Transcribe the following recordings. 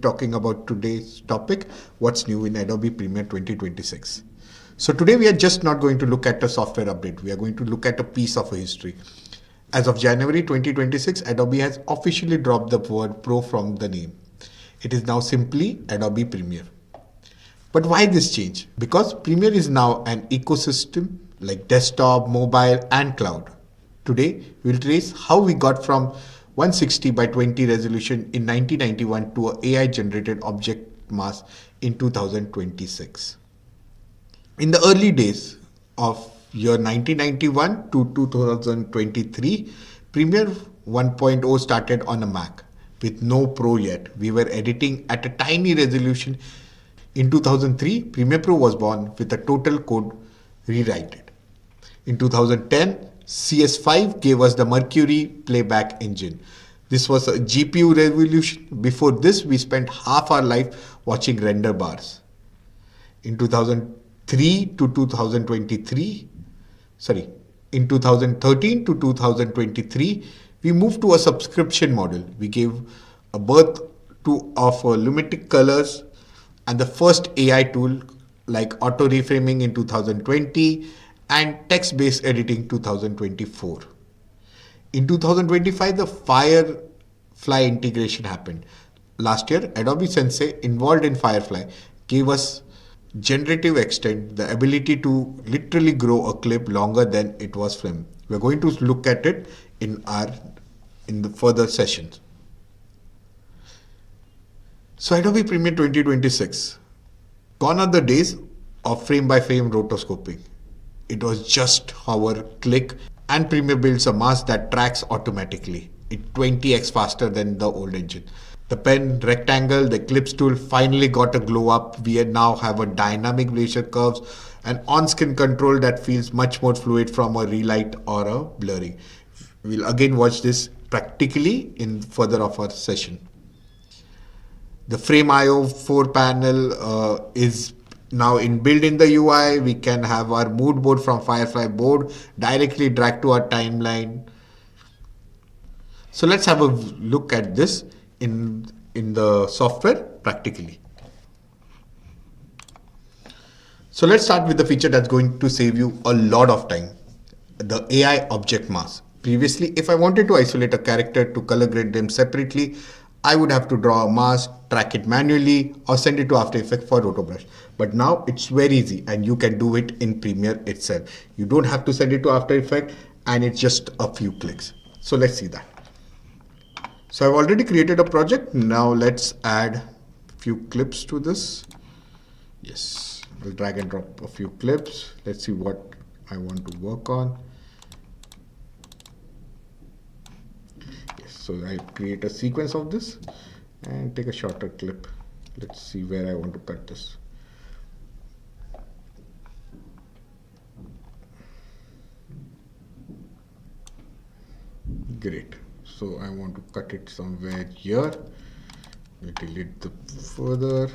talking about today's topic, what's new in Adobe Premiere 2026. So today we are just not going to look at a software update. We are going to look at a piece of a history. As of January 2026, Adobe has officially dropped the word Pro from the name. It is now simply Adobe Premiere. But why this change? Because Premiere is now an ecosystem like desktop, mobile and cloud. Today, we'll trace how we got from 160 by 20 resolution in 1991 to an AI-generated object mask in 2026. In the early days of year 1991 to 2023, Premiere 1.0 started on a Mac with no Pro yet. We were editing at a tiny resolution. In 2003, Premiere Pro was born with a total code rewritten. In 2010, CS5 gave us the Mercury playback engine. This was a GPU revolution. Before this, we spent half our life watching render bars. In 2013 to 2023, we moved to a subscription model. We gave a birth to Lumitic colors and the first AI tool like auto reframing in 2020 and text-based editing 2024. In 2025, the Firefly integration happened. Last year, Adobe Sensei involved in Firefly gave us generative extent, the ability to literally grow a clip longer than it was filmed. We're going to look at it in the further sessions. So Adobe Premiere 2026. Gone are the days of frame-by-frame rotoscoping. It was just hover, click, and Premiere builds a mask that tracks automatically. It 20x faster than the old engine. The pen, rectangle, the Eclipse tool finally got a glow up. We now have a dynamic bleisure curves and on-screen control that feels much more fluid from a relight or a blurring. We'll again watch this practically in further of our session. The Frame IO 4 panel is now inbuilt in the UI. We can have our mood board from Firefly board directly drag to our timeline. So let's have a look at this in the software practically. So let's start with the feature that's going to save you a lot of time, the AI object mask. Previously, if I wanted to isolate a character to color grade them separately, I would have to draw a mask, track it manually, or send it to After Effects for rotobrush. But now it's very easy and you can do it in Premiere itself. You don't have to send it to After Effects and it's just a few clicks. So let's see that. So I've already created a project. Now let's add a few clips to this. Yes, I'll drag and drop a few clips. Let's see what I want to work on. So I create a sequence of this and take a shorter clip. Let's see where I want to cut this. Great. So I want to cut it somewhere here. We delete the further.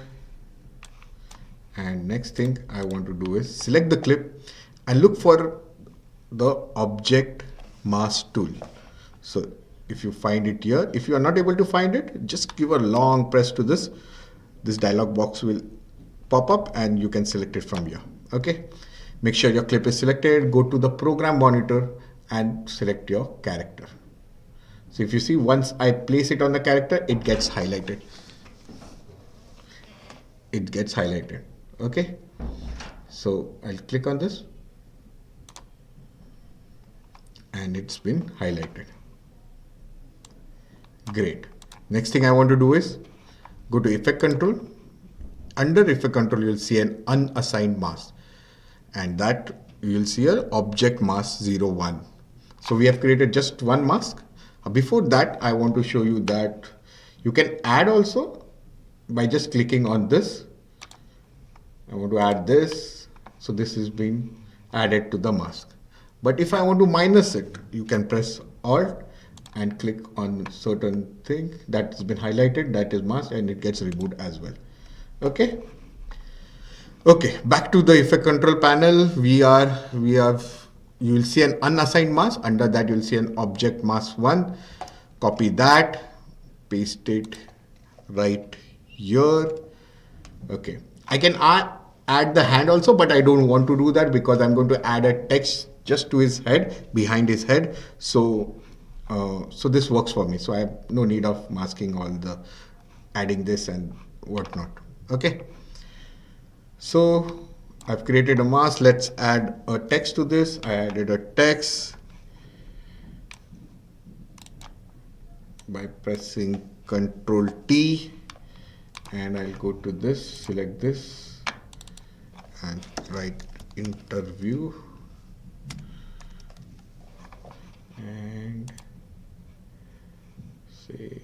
And next thing I want to do is select the clip and look for the object mask tool. So if you find it here, if you are not able to find it, just give a long press to this. This dialog box will pop up and you can select it from here. Okay. Make sure your clip is selected. Go to the program monitor and select your character. So if you see, once I place it on the character, it gets highlighted. It gets highlighted. Okay. So I'll click on this and it's been highlighted. Great. Next thing I want to do is go to Effect Control. Under Effect Control, you'll see an unassigned mask, and that you will see an object mask 01. So we have created just one mask. Before that, I want to show you that you can add also by just clicking on this. I want to add this. So this is being added to the mask. But if I want to minus it, you can press Alt and click on certain thing that has been highlighted, that is mask, and it gets removed as well. Okay. Okay, back to the effect control panel. You will see an unassigned mask. Under that, you will see an object mask 1. Copy that, paste it right here. Okay, I can add the hand also, but I don't want to do that because I'm going to add a text just to his head, behind his head. So so this works for me. So I have no need of masking all the adding this and whatnot. Okay, so I've created a mask. Let's add a text to this. I added a text by pressing Ctrl T, and I'll go to this, select this and write interview, and say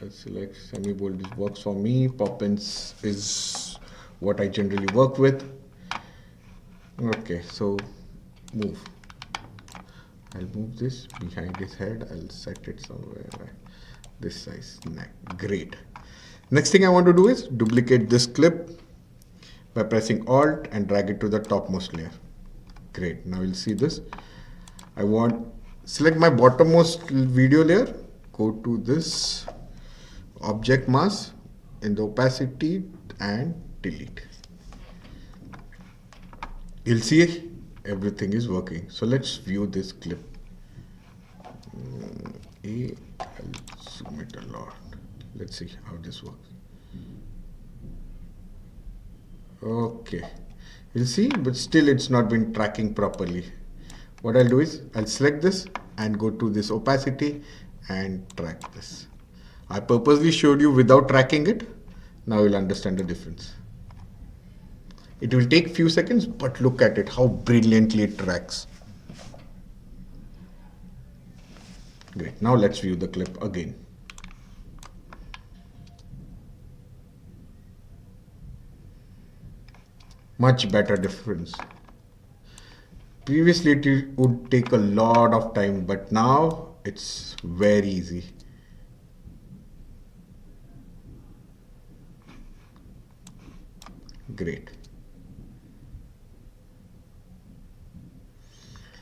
I'll select semi-bold. This works for me. Pop-ins is what I generally work with. Okay, so move. I'll move this behind his head. I'll set it somewhere this size. Great. Next thing I want to do is duplicate this clip by pressing Alt and drag it to the topmost layer. Great. Now you'll see this. I want select my bottommost video layer. Go to this object mask in the opacity and delete. You'll see everything is working. So let's view this clip. I'll zoom it a lot. Let's see how this works. Okay, you'll see, but still it's not been tracking properly. What I'll do is I'll select this and go to this opacity and track this. I purposely showed you without tracking it. Now you'll understand the difference. It will take few seconds, but look at it, how brilliantly it tracks. Great. Now let's view the clip again. Much better difference. Previously it would take a lot of time, but now it's very easy. Great.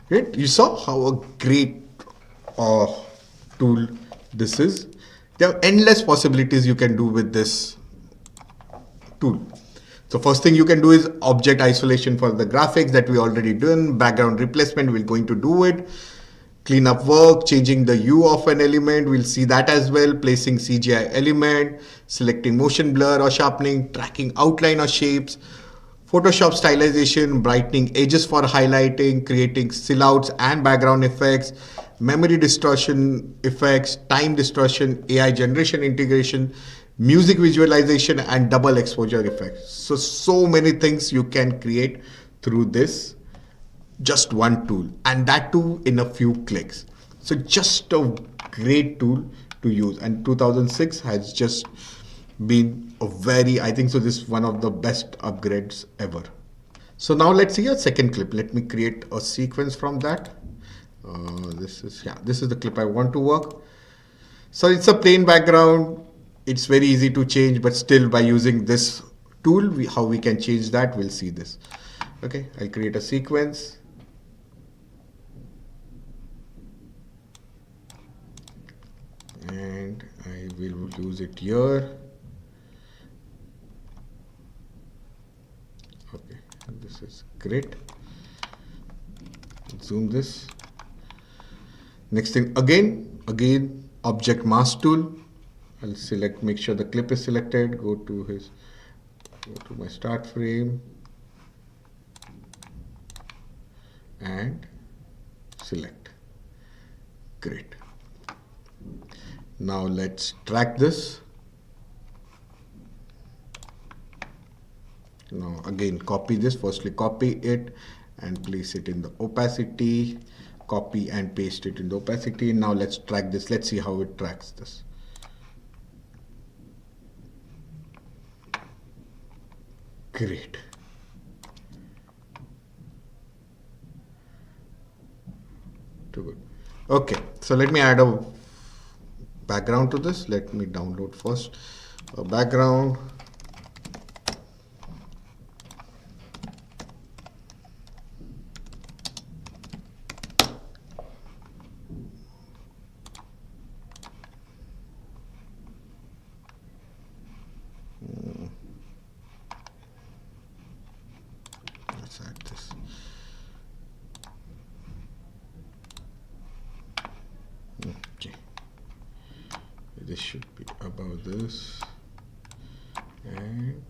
Great. You saw how a great tool this is. There are endless possibilities you can do with this tool. So first thing you can do is object isolation for the graphics that we already done. Background replacement, we're going to do it. Clean up work, changing the hue of an element, we'll see that as well. Placing CGI element, selecting motion blur or sharpening, tracking outline or shapes. Photoshop stylization, brightening edges for highlighting, creating silhouettes and background effects, memory distortion effects, time distortion, AI generation integration, music visualization, and double exposure effects. So many things you can create through this just one tool, and that too in a few clicks. So just a great tool to use, and 2006 has just been a very, I think so this is one of the best upgrades ever. So now let's see a second clip. Let me create a sequence from that. This is the clip I want to work. So it's a plain background. It's very easy to change, but still by using this tool, how we can change that, we'll see this. Okay, I'll create a sequence. And I will use it here. Okay, this is great. Zoom this. Next thing, again, object mask tool. I'll select, make sure the clip is selected, go to my start frame and select. Great. Now let's track this. Now again, copy this. Firstly, copy it and place it in the opacity. Copy and paste it in the opacity. Now let's track this. Let's see how it tracks this. Great. Too good. Okay, so let me add a background to this. Let me download first a background. this should be above this, and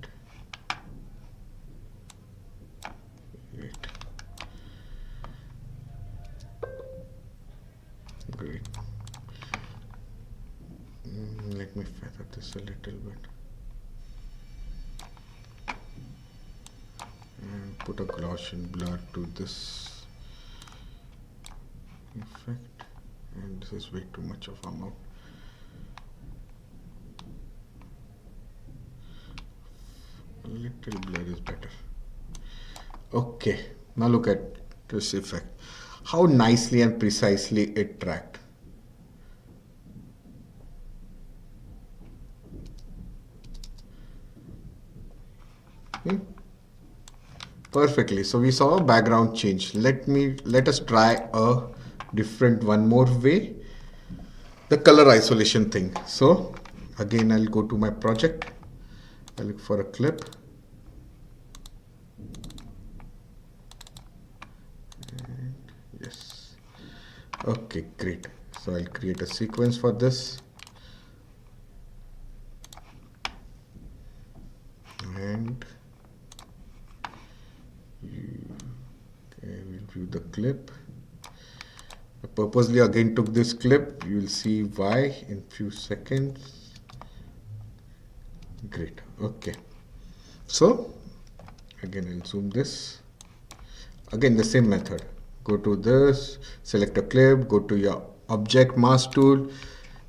great. Let me feather this a little bit and put a Gaussian blur to this effect, and this is way too much of amount. A little blur is better. Okay, now look at this effect. How nicely and precisely it tracked. Perfectly. So we saw a background change. Let us try a different one more way. The color isolation thing. So again, I'll go to my project. I'll look for a clip. And yes. Okay, great. So I'll create a sequence for this. And we'll view the clip. I purposely again took this clip. You will see why in few seconds. Great. Okay. So again, I'll zoom this. Again, the same method. Go to this, select a clip, go to your object mask tool,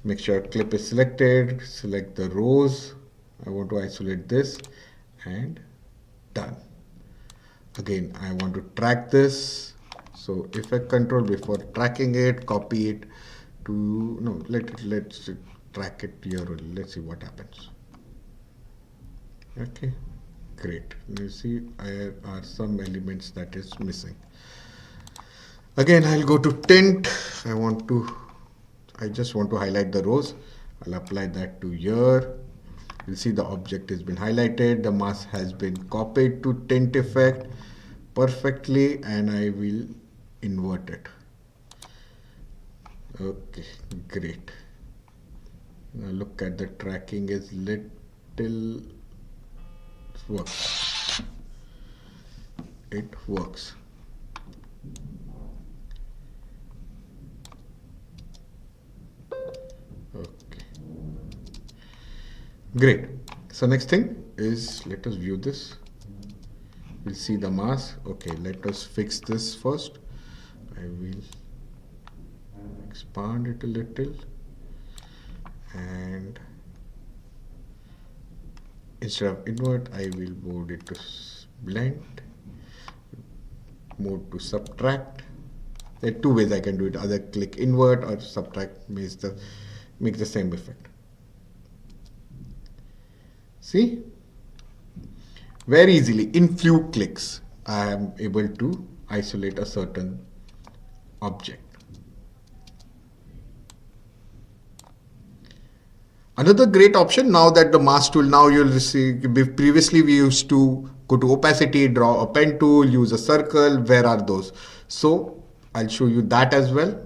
make sure clip is selected, select the rows. I want to isolate this, and done. Again, I want to track this. So effect control, before tracking it, copy it to, no, let's track it here. Let's see what happens. Okay, great. You see, there are some elements that is missing. Again, I'll go to tint. I just want to highlight the rows. I'll apply that to here. You'll see the object has been highlighted. The mask has been copied to tint effect perfectly, and I will invert it. Okay, great. Now look at the tracking is little works. It works. Okay. Great. So next thing is, let us view this. We'll see the mask. Okay, let us fix this first. I will expand it a little, and instead of invert, I will move it to blend, move to subtract. There are two ways I can do it. Either click invert or subtract makes the same effect. See? Very easily, in few clicks, I am able to isolate a certain object. Another great option, now that the mask tool, now you'll see, previously we used to go to opacity, draw a pen tool, use a circle. Where are those? So I'll show you that as well.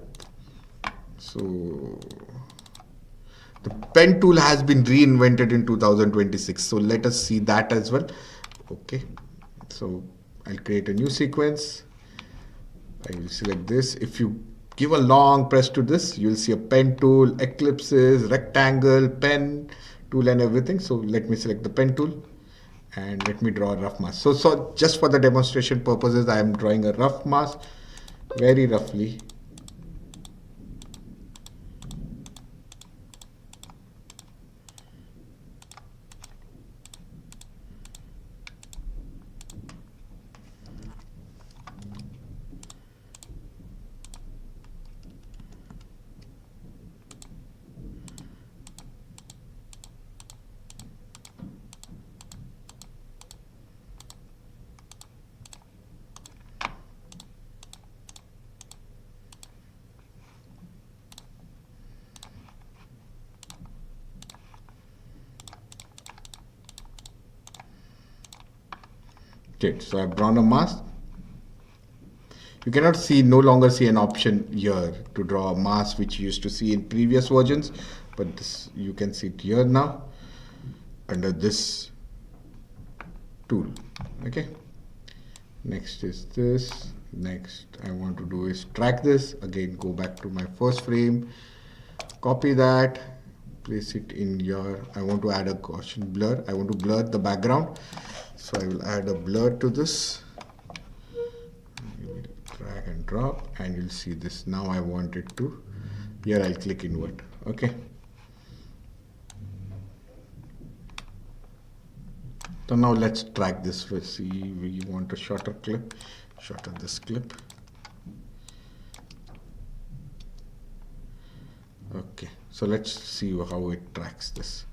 So the pen tool has been reinvented in 2026. So let us see that as well. Okay. So I'll create a new sequence. I will select this. If you give a long press to this, you'll see a pen tool, ellipses, rectangle, pen tool, and everything. So let me select the pen tool and let me draw a rough mask. So just for the demonstration purposes, I am drawing a rough mask, very roughly. Okay, so I've drawn a mask. You cannot no longer see an option here to draw a mask, which you used to see in previous versions. but this you can see it here now under this tool. Okay, next is this. Next I want to do is track this again, go back to my first frame, copy that, place it in your, I want to add a Gaussian blur, I want to blur the background, so I will add a blur to this, drag and drop, and you'll see this. Now I want it to, here I'll click invert. Okay, so now let's track this. We'll see, we want a shorter clip, shorter this clip. Okay, so let's see how it tracks this.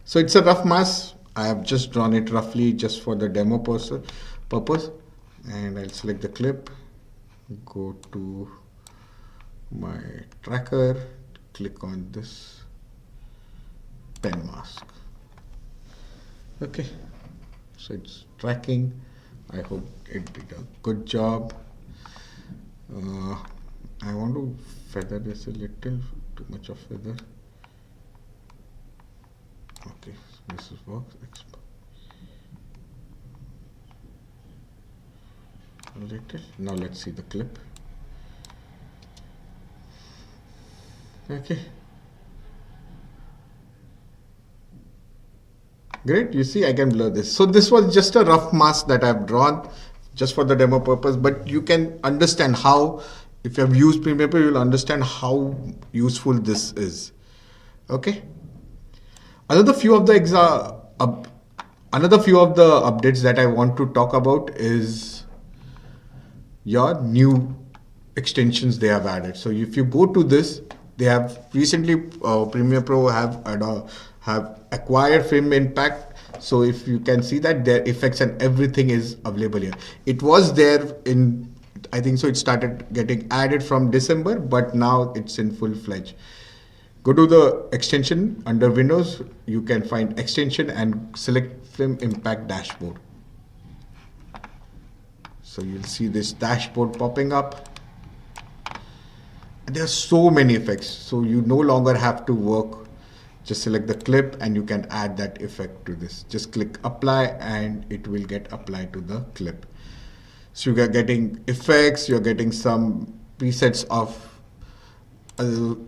So it's a rough mass. I have just drawn it roughly just for the demo purpose, and I'll select the clip, go to my tracker, click on this pen mask. Okay, so it's tracking. I hope it did a good job. I want to feather this a little, too much of feather. Okay, so this is works. A little. Now let's see the clip. Okay. Great, you see I can blur this. So this was just a rough mask that I've drawn just for the demo purpose, but you can understand how, if you have used Premiere Pro, you'll understand how useful this is. Okay. Another few of the updates that I want to talk about is your new extensions they have added. So if you go to this, they have recently Premiere Pro have acquired Film Impact. So if you can see that their effects and everything is available here. It was there in, I think so it started getting added from December, but now it's in full-fledged. Go to the extension under Windows, you can find extension and select Film Impact Dashboard. So you'll see this dashboard popping up. And there are so many effects, so you no longer have to work. Just select the clip and you can add that effect to this. Just click apply and it will get applied to the clip. So you're getting effects, you're getting some presets of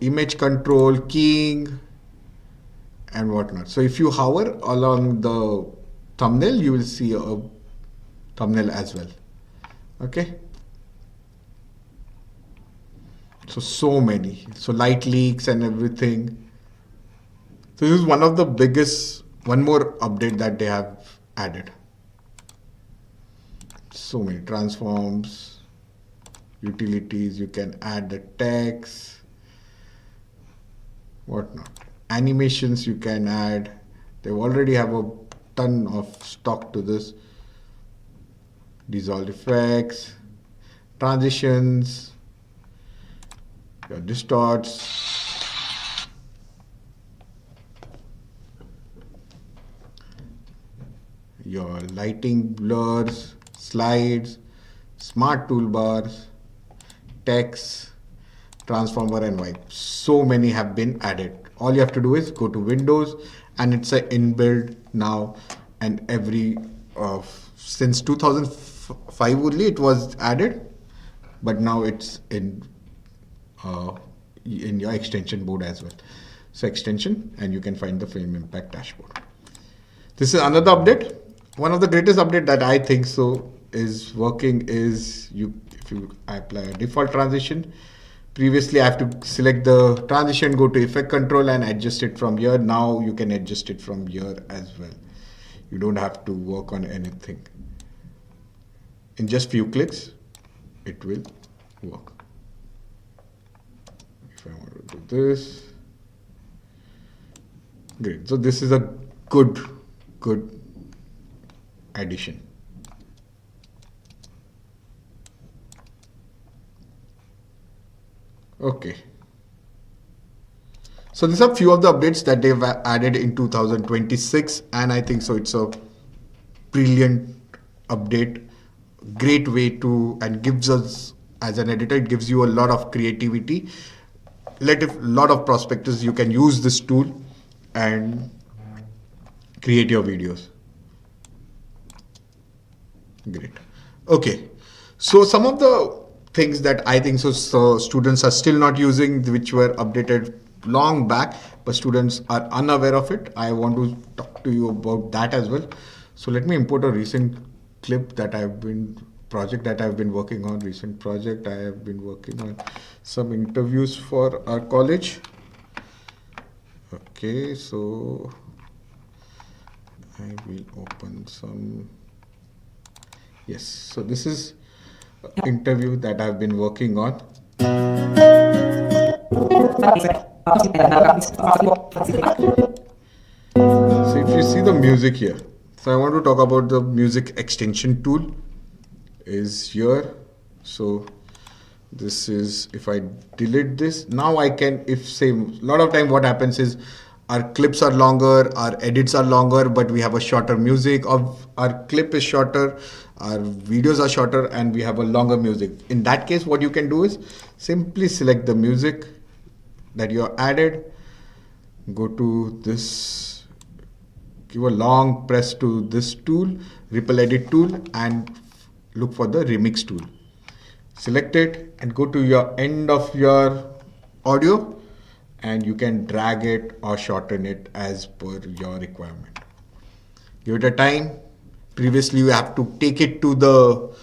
image control, keying, and whatnot. So if you hover along the thumbnail, you will see a thumbnail as well. Okay. So many. So light leaks and everything. So this is one of the biggest, one more update that they have added. So many transforms, utilities, you can add the text, whatnot. Animations you can add. They already have a ton of stock to this. Dissolve effects, transitions, your distorts. Your lighting, blurs, slides, smart toolbars, text, transformer and wipe. So many have been added. All you have to do is go to Windows and it's an inbuilt now, and every since 2005 only it was added, but now it's in your extension board as well. So extension, and you can find the Film Impact Dashboard. This is another update. One of the greatest update that I think so is working is if you apply a default transition. Previously I have to select the transition, go to effect control and adjust it from here. Now you can adjust it from here as well. You don't have to work on anything. In just few clicks, it will work. If I want to do this, great. So this is a good addition. Okay. So these are few of the updates that they've added in 2026, and I think so it's a brilliant update, great way to, and gives us, as an editor, it gives you a lot of creativity lot of prospectors, you can use this tool and create your videos. Great. Okay. So some of the things that I think so students are still not using, which were updated long back, but students are unaware of it. I want to talk to you about that as well. So let me import a recent clip that project that I've been working on. Recent project, I have been working on some interviews for our college. Okay, so I will open some. Yes, so this is an interview that I've been working on. So if you see the music here, so I want to talk about the music extension tool is here. So this is, if I delete this, now I can, if say, a lot of time what happens is our clips are longer, our edits are longer, but we have a shorter music, of our clip is shorter, our videos are shorter, and we have a longer music. In that case, what you can do is simply select the music that you added, go to this, give a long press to this tool, ripple edit tool, and look for the remix tool. Select it and go to your end of your audio, and you can drag it or shorten it as per your requirement. Give it a time. Previously you have to take it to the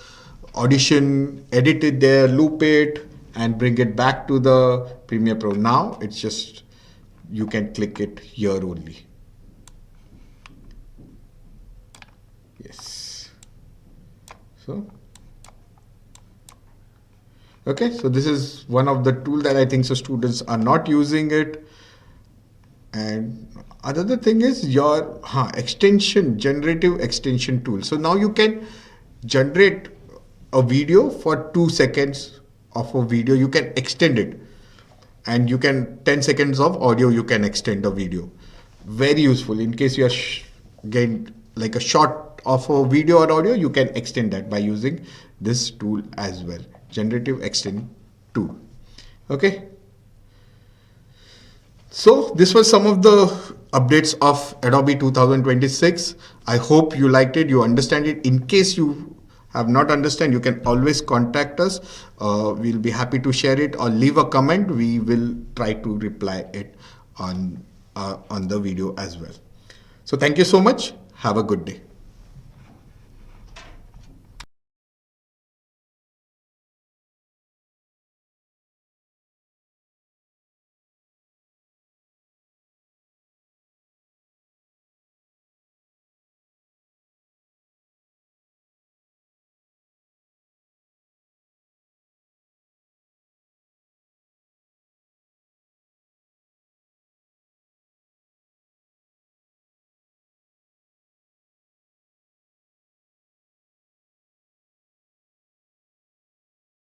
audition, edit it there, loop it, and bring it back to the Premiere Pro. Now it's just, you can click it here only. Yes. So okay, so this is one of the tools that I think so students are not using it. And another thing is your extension, generative extension tool. So now you can generate a video for 2 seconds of a video. You can extend it, and you can 10 seconds of audio, you can extend a video. Very useful in case you are getting like a short of a video or audio, you can extend that by using this tool as well. Generative extend tool. Okay. So this was some of the updates of Adobe 2026. I hope you liked it, you understand it. In case you have not understand, you can always contact us. We'll be happy to share it, or leave a comment. We will try to reply it on the video as well. So thank you so much. Have a good day.